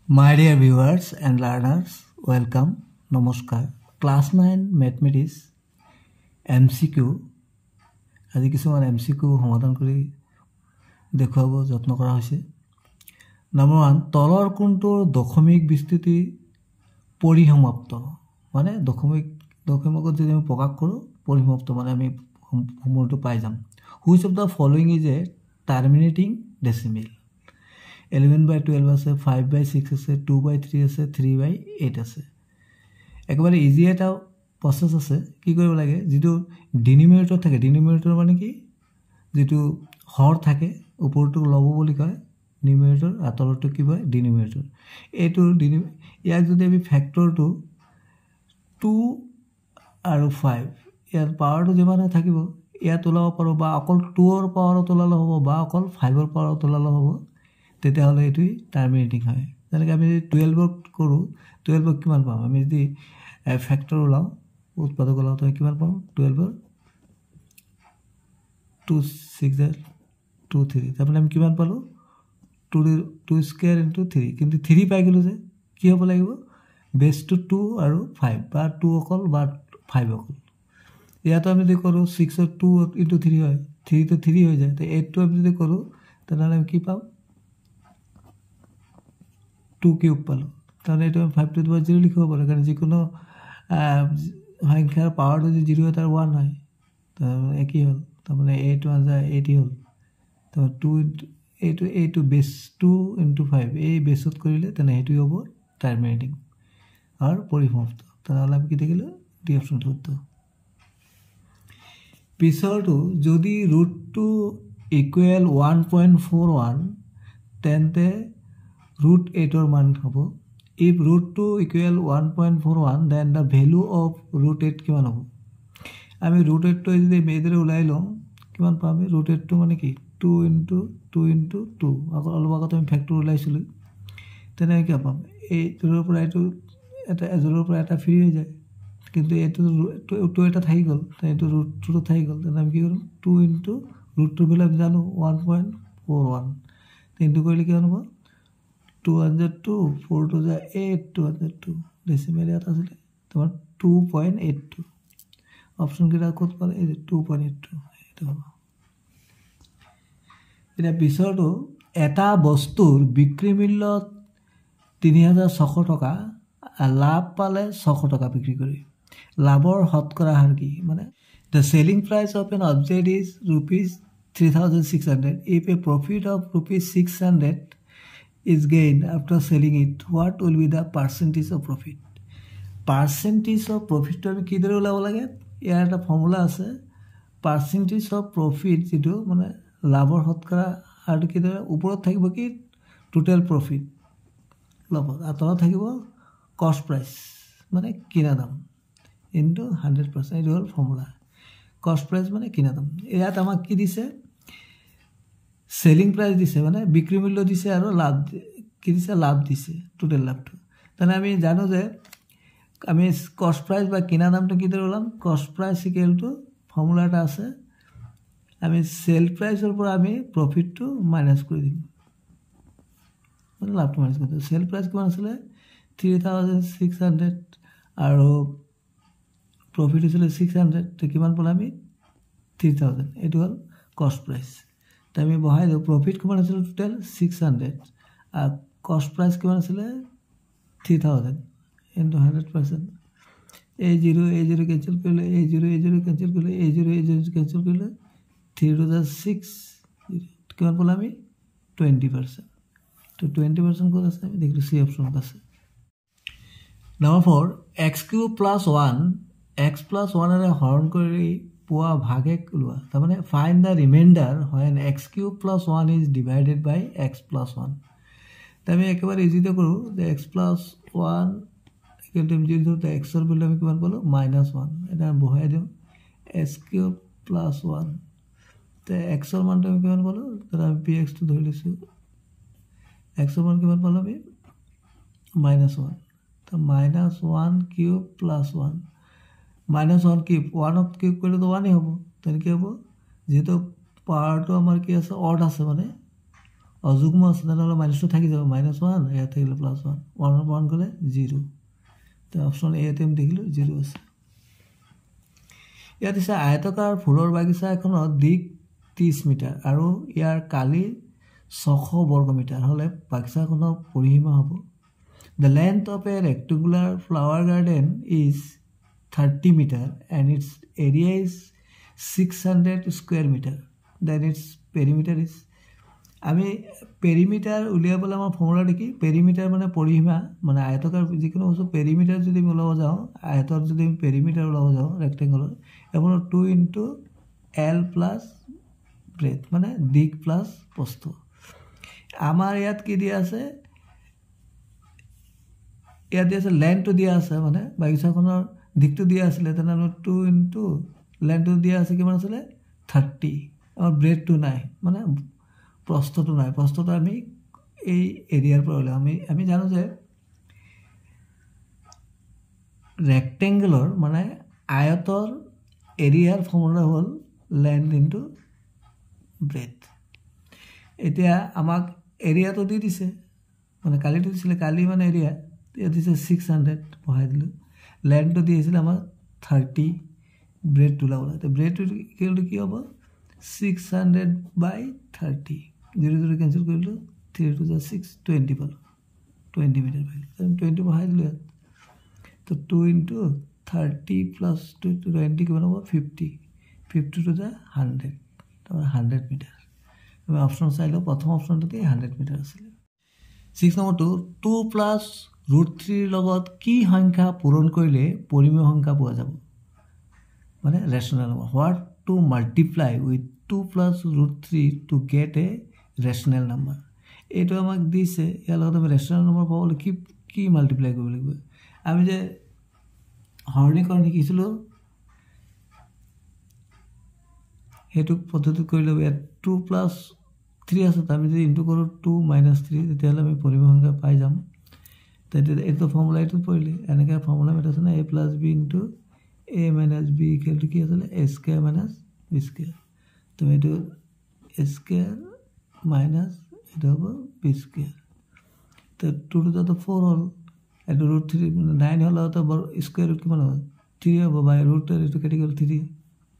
My dear viewers and learners, welcome. Namaskar. Class 9 Mathematics MCQ. আজি কিছুমান MCQ সমাধান কৰি দেখুৱাব যত্ন কৰা হৈছে। নম্বৰ 1 তলৰ কোনটোৰ দশমিক বিস্তৃতি পৰিসমাপ্ত মানে দশমিকত যদি আমি প্ৰকাশ কৰোঁ পৰিসমাপ্ত মানে আমি সমূহটো পাই যাম। Which of the following is a terminating decimal? 11/12 আছে 5/6 আছে 2/3 আছে 3/8 আছে একেবাৰে ইজি এটা প্ৰসেস আছে কি কৰিব লাগে যেটো ডিনোমিনেটৰ থাকে ডিনোমিনেটৰ মানে কি যেটো হৰ থাকে ওপৰটো লব বুলি কয় নিউমেৰেটৰ আতলটো কি হয় ডিনোমিনেটৰ এটো ইয়াক যদি আমি ফ্যাক্টৰটো 2 আৰু 5 ইয়াৰ পাৱাৰটো যিমান থাকিব ইয়াত ওলাব পাৰো বা অকল 2 ৰ পাৱাৰত ওলালে হ'ব বা অকল 5 ৰ পাৱাৰত ওলালে হ'ব তেতে হলে এটো টাৰ্মিনেটিং হয় যেনেকৈ আমি 12 কৰো 12 কিমান পাম আমি যদি ফ্যাক্টৰ ওলাও উৎপাদক ওলাও তো কিমান পাম 12 2 6 2 3 তারপরে আমি কিমান পালো 2 স্কয়ার ইনটু 3 কিন্তু 3 পাই গলো যে কি হ'ব লাগিব বেস টু 2 আৰু 5 বা 2 অকল বা 5 অকল ইয়াতো আমি যদি কৰো 6 ৰ 2 ইনটু 3 হয় 3 তো 3 হৈ যায় তো 8 টো আমি যদি কৰো তাহলে আমি কি পাম 2 কিউব পালো তাহলে এটা 5 টু দি পাওয়ার 0 লিখব পারে কারণ যে কোনো সংখ্যার পাওয়ার যদি 0 হয় তার 1 হয় তো একই হল তার মানে 8 1 যা 80 হল তো 2 8 টু বেস 2 ইনটু 5 এই বেসত করিলে তাহলে এটাই হবে টার্মিনেটিং আর পরিসমাপ্ত তাহলে আমি কি দেখিলো ডি অপশনটো উত্তর পিছৰটো যদি √2 ইকুয়াল 1.41 তেন্তে √8 or মান হবো if √2 equal 1.41 then the value of √8 কিমান হবো আমি √8 তো যদি মেদৰে উলাইলম কিমান পাবি √8 তো মানে কি 2 into 2 অলপ আগত আমি ফ্যাক্টৰ উলাইছিলো তেনে কি পাম এই জোৰৰ পৰা এটা জোৰৰ পৰা এটা ফ্ৰী হৈ যায় কিন্তু এটো 2 এটা থাকি গল এটো √2 তো থাকি গল তেনে আমি কি কৰিম 2 into √2 ভ্যালু আমি জানো 1.41 কিন্তু কৰিলে কি হ'ব 202 4 to the 8 202 decimal ইয়াত আছে তোমাৰ 2.82 অপশন কিটা কত পালে 2.82 এটা হ'ব এটা বিছৰটো এটা বস্তুৰ বিক্ৰী মূল্য 3600 টকা লাভ পালে 600 টকা বিক্ৰী কৰি লাভৰ শতকৰা হাৰ কি মানে the selling price of an object is ₹3600 if a profit of ₹600 is gained after selling it what will be the percentage of profit to আমি কি দৰে ওলাব লাগে ইয়াৰ এটা ফৰ্মুলা আছে percentage of profit যেটো মানে লাভৰ শতকৰা হাৰটো কি দৰে ওপৰত থাকিব কি টোটাল প্ৰফিট লাভৰ আৰু তলত থাকিব কষ্ট প্ৰাইস মানে কিনা দাম ইনটু 100% এইটো হ'ল ফৰ্মুলা কষ্ট প্ৰাইস মানে কিনা দাম ইয়াত আমাক কি দিছে সেলিং প্ৰাইস দিছে মানে বিক্ৰি মূল্য দিছে আৰু লাভ কি দিছে লাভ দিছে টোটাল লাভটো তানে আমি জানো যে আমি কষ্ট প্রাইস বা কিনা দামটো কি দৰে ওলাম কষ্ট প্ৰাইস ইকুয়াল টু ফৰ্মুলাটা আছে আমি সেল প্ৰাইসৰ পৰা আমি প্ৰফিটটো মাইনাস কৰি দিম মানে লাভটো মাইনাস কৰি দিম সেল প্ৰাইস কিমান আছিল 3600 আৰু প্ৰফিট আছিল 600 তো কিমান পালে আমি 3000 এটো হ'ল কষ্ট প্রাইস আমি বহাই দিও প্রফিট কিমান আছিল টোটাল 600 আর কষ্ট প্রাইস কিমান আছিল 3000 ইনটু 100% a0 ক্যান্সেল কৰিলে a0 ক্যান্সেল কৰিলে a0 ক্যান্সেল কৰিলে 3 to the 6 কিমান পালে আমি 20% তো 20% কত আছে আমি দেখলো সি অপশন আছে নাম্বার 4 x³ + 1 x + 1 এৰে হৰণ কৰি পোৱা ভাগে লোৱা তাৰ মানে find da reminder when x³ + 1 is divided by x + 1 তামি একেবাৰে ইজিতে কৰো যে x + 1 ইকুয়াল টু যদি x ৰ ভ্যালু আমি কিমান পালো -1 এটা বহাই দিও x³ + 1 তে x ৰ মানটো আমি কিমান পালো তাৰ আমি px টো ধৰি লৈছো x ৰ মান কিমান পালো আমি -1 তো -1³ + 1 -1 কিউব 1 অফ কিউব কৰিলে তো 1 ই হ'ব তেনে কি হ'ব যেটো পাৱাৰটো আমাৰ কি আছে অড আছে মানে অযুগ্ম আছে তেনেহ'লে মাইনাছটো থাকি যাব -1 ইয়াত থাকিলে +1 1 1 গ'লে 0 তো অপশ্যন এতে আমি দেখিলোঁ 0 আছে ইয়াত দিছে আয়তকাৰ ফুলৰ বাগিচা এখনৰ দিক 30 মিটাৰ আৰু ইয়াৰ কালি 600 বৰ্গমিটাৰ হ'লে বাগিচাখনৰ পৰিসীমা হ'ব The length of a rectangular flower garden is 30 meter and its area is 600 square meter. Then its perimeter is আমি পেৰিমিটাৰ উলিয়াবলৈ আমাৰ ফৰ্মুলা দেখি পেৰিমিটাৰ মানে পৰিসীমা মানে আয়তকাৰ যিকোনো বস্তু পেৰিমিটাৰ যদি আমি ওলাব যাওঁ আয়তৰ যদি আমি পেৰিমিটাৰ ওলাব যাওঁ ৰেক্টেংগুলাৰ এফালে 2 * L + ব্ৰেথ মানে দিক প্লাছ প্ৰস্থ আমাৰ ইয়াত কি দিয়া আছে ইয়াত দিয়া আছে লেন্থটো দিয়া আছে মানে বাগিচাখনৰ দিকটো দিয়া আছিলে তেনেহ'লে 2 * লেন্থটো দিয়া আছে কিমান আছিলে 30 আমাৰ ব্ৰেথটো নাই মানে প্ৰস্থটো নাই প্ৰস্থটো আমি এই এৰিয়াৰ পৰা ওলাম আমি জানো যে ৰেক্টেংগুলাৰ মানে আয়তৰ এৰিয়াৰ ফৰ্মুলা হ'ল লেন্থ * ব্ৰেথ এতিয়া আমাক এৰিয়াটো দি দিছে মানে কালিটো দিছিলে কালি মানে এৰিয়া ইয়াত দিছে 600 বহাই দিলোঁ লেন্থটো দিছিলে আমাৰ 30 ব্ৰেথটো ওলাবলৈ তো ব্ৰেথটো কি হ'ব 600/30 0 কেঞ্চেল কৰিলোঁ 3 * 6 20 পালোঁ 20 মিটাৰ পালোঁ 20 বহাই দিলোঁ ইয়াত তো 2 * 30 + 20 কিমান হ'ব 50 50 * 100 100 মিটাৰ আমি অপশ্যন চাই লওঁ প্ৰথম অপশ্যনটোতে 100 মিটাৰ আছিলে 6 নম্বৰটো 2 + √3 লগত কি সংখ্যা পূৰণ কৰিলে পৰিমেয় সংখ্যা পোৱা যাব মানে rational number what two multiply with 2 + √3 to get A rational number এইটো আমাক দিছে ইয়াৰ লগত আমি ৰেচনেল নম্বৰ পাবলৈ কি মাল্টিপ্লাই কৰিব লাগিব আমি যে হৰণীকৰণ শিকিছিলোঁ সেইটো পদ্ধতি কৰি ল'ব ইয়াত 2 + 3 আছে আমি যদি ইনটু কৰোঁ 2 - 3 তেতিয়াহ'লে আমি পৰিমেয় সংখ্যা পাই যাম তেতিয়া এইটো ফৰ্মুলা এইটো পৰিলে এনেকৈ ফৰ্মুলা মেথড আছে না a + b * a - b = কি আছিলে a² - b² তো এইটো a² - এইটো হ'ব b² তো 2 টো 4 হ'ল এইটো √3 9 হ'লে তো স্কুৱেৰ ৰুট কিমান হ'ব 3 হ'ব বাই ৰুট এইটো কেটি গ'ল 3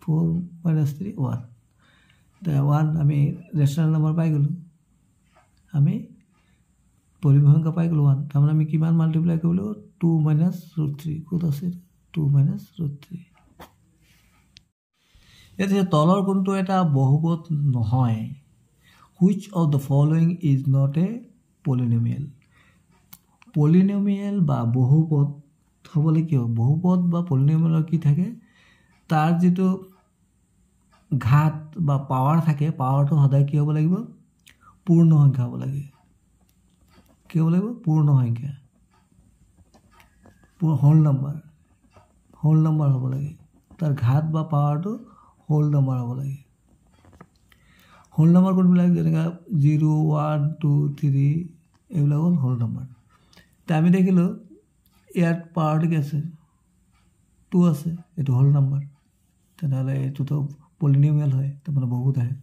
4 - 3 1 তো 1 আমি ৰেচনেল নম্বৰ পাই গ'লোঁ আমি পৰিমেয় সংখ্যা পাই গ'লোঁ 1 তাৰমানে আমি কিমান মাল্টিপ্লাই কৰিব লাগিব 2 - √3 ক'ত আছে 2 - √3 এতিয়া তলৰ কোনটো এটা বহুপদ নহয় which of the following is not a polynomial polynomial বা বহুপদ হ'বলৈ কি হ'ব বহুপদ বা পলিনমিয়েলৰ কি থাকে তাৰ যিটো ঘাত বা পাৱাৰ থাকে পাৱাৰটো সদায় কি হ'ব লাগিব পূৰ্ণ সংখ্যা হ'ব লাগে কি হ'ব লাগিব পূৰ্ণ সংখ্যা হোল নম্বৰ হ'ব লাগে তাৰ ঘাত বা পাৱাৰটো হোল নম্বৰ হ'ব লাগে হোল নম্বৰ কোনবিলাক যেনেকৈ 0 1 2 3 এইবিলাক হ'ল হোল নম্বৰ তো আমি দেখিলোঁ ইয়াত পাৱাৰটো কি আছে 2 আছে এইটো হোল নম্বৰ তেনেহ'লে এইটোতো পলিনমিয়েল হয় তাৰমানে বহুত আহে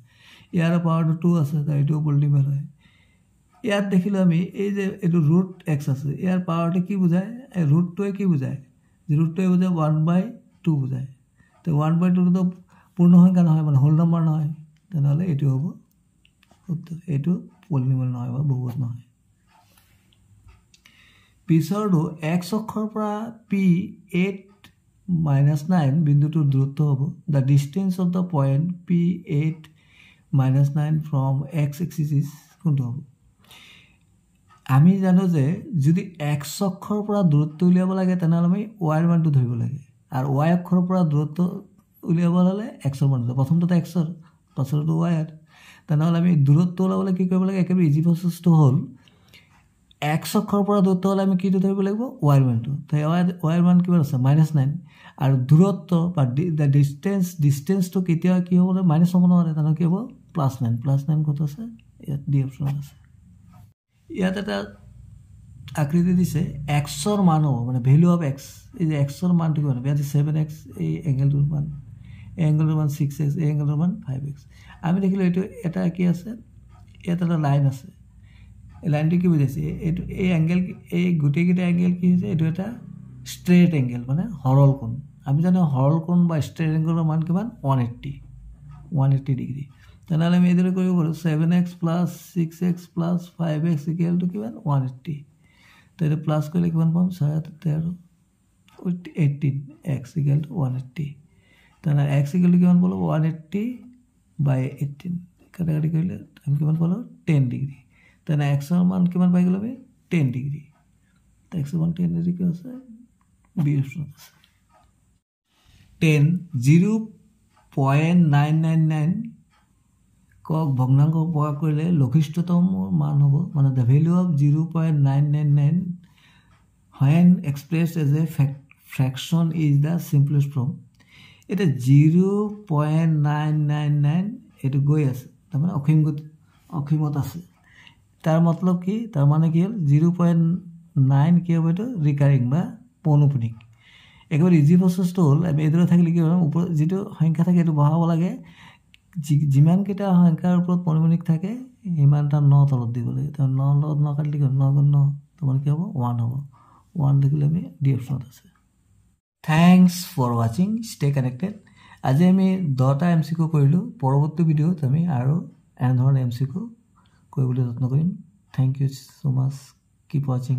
ইয়াৰ পাৱাৰটো 2 আছে তো এইটোও পলিনমিয়েল হয় ইয়াত দেখিলোঁ আমি এই যে এইটো √x আছে ইয়াৰ পাৱাৰটো কি বুজায় এই √2 কি বুজায় √2 বুজায় 1/2 বুজায় তো 1/2 তো পূৰ্ণ সংখ্যা নহয় মানে হোল নম্বৰ নহয় তেনেহ'লে এইটো হ'ব উত্তৰ এইটো পলিনমিয়েল নহয় বা বহুত নহয় পিছৰটো x অক্ষৰ পৰা p8 - 9 বিন্দুটোৰ দূৰত্ব হ'ব the distance of the point p8 - 9 from x axis is কোনটো হ'ব আমি জানো যে যদি x অক্ষৰ পৰা দূৰত্ব উলিয়াব লাগে তেনেহ'লে আমি y ৰ মানটো ধৰিব লাগে আৰু y অক্ষৰৰ পৰা দূৰত্ব উলিয়াব হ'লে x ৰ মান প্ৰথমটো x ৰ পাছৰটো y ৰ তেনেহ'লে আমি দূৰত্ব ওলাবলৈ কি কৰিব লাগে একেবাৰে ইজি প্ৰচেছটো হ'ল x অক্ষৰ পৰা দূৰত্ব হ'লে আমি কিটো ধৰিব লাগিব y ৰ মানটো তো y ৰ মান কিমান আছে -9 আৰু দূৰত্ব বা দ্য ডিষ্টেঞ্চটো কেতিয়া কি হ'ব মাইনাছ হ'ব নোৱাৰে তেনেহ'লে কি হ'ব +9 ক'ত আছে ইয়াত ডি অপশ্যন আছে ইয়াত এটা আকৃতি দিছে x ৰ মান হ'ব মানে ভেলু অফ x এই যে x ৰ মানটো কিমান ইয়াত 7x এই এংগেলটোৰ মান এই এংগেলটোৰ মান 6x এই এংগেলটোৰ মান 5x আমি দেখিলোঁ এইটো এটা কি আছে ইয়াত এটা লাইন আছে এই লাইনটো কি বুজাইছে এইটো এই এংগেল এই গোটেইকেইটা এংগেল কি হৈছে এইটো এটা ষ্ট্ৰেইট এংগেল মানে সৰল কোণ আমি জানো সৰল কোণ বা ষ্ট্ৰেইট এংগেলৰ মান কিমান 180 ডিগ্ৰী তেনেহ'লে আমি এইদৰে কৰিব পাৰোঁ 7x + 6x + 5x = কিমান 180 তো এইটো প্লাছ কৰিলে কিমান পাম 7 13 x = 180 তেনেহ'লে x = কিমান পালোঁ 180/18 কাটাকাটি কৰিলে আমি কিমান পালোঁ 10 ডিগ্ৰী তেনেহ'লে x ৰ মান কিমান পাই গ'লোঁ আমি 10 ডিগ্ৰী x ৰ মান 10 ডিগ্ৰী কি আছে বি অপশ্যনত আছে 10 0.999 কক ভগ্নাংক প্ৰকাশ কৰিলে লঘিষ্ঠতম মান হ'ব মানে the value of 0.999 when expressed as a fraction is the simplest form এটা 0.999 এইটো গৈ আছে তাৰমানে অসীমত আছে তাৰ মতলব কি তাৰ মানে কি হ'ল 0.9 কি হ'ব এইটো ৰিকাৰিং বা পৌনপুনিক একেবাৰে ইজি প্ৰচেছটো হ'ল আমি এইদৰে থাকিলে কি হ'ব ওপৰত যিটো সংখ্যা থাকে এইটো বঢ়াব লাগে যিমানকেইটা সংখ্যাৰ ওপৰত পৌনপুনিক থাকে সিমানটা 9 তলত দিব লাগে তাৰ 9 লগত 9 কাটিলে 9 × 9 তোমাৰ কি হ'ব 1 হ'ব 1 দেখিলে আমি ডি অপশ্যনত আছে থ্যাংকস ফৰ ৱাচিং ষ্টে কানেক্টেড আজি আমি 10টা MCQ কৰিলোঁ পৰৱৰ্তী ভিডিঅ'ত আমি আৰু এনেধৰণৰ MCQ কৰিবলৈ যত্ন কৰিম থ্যাংক ইউ সো মাচ কিপ ৱাচিং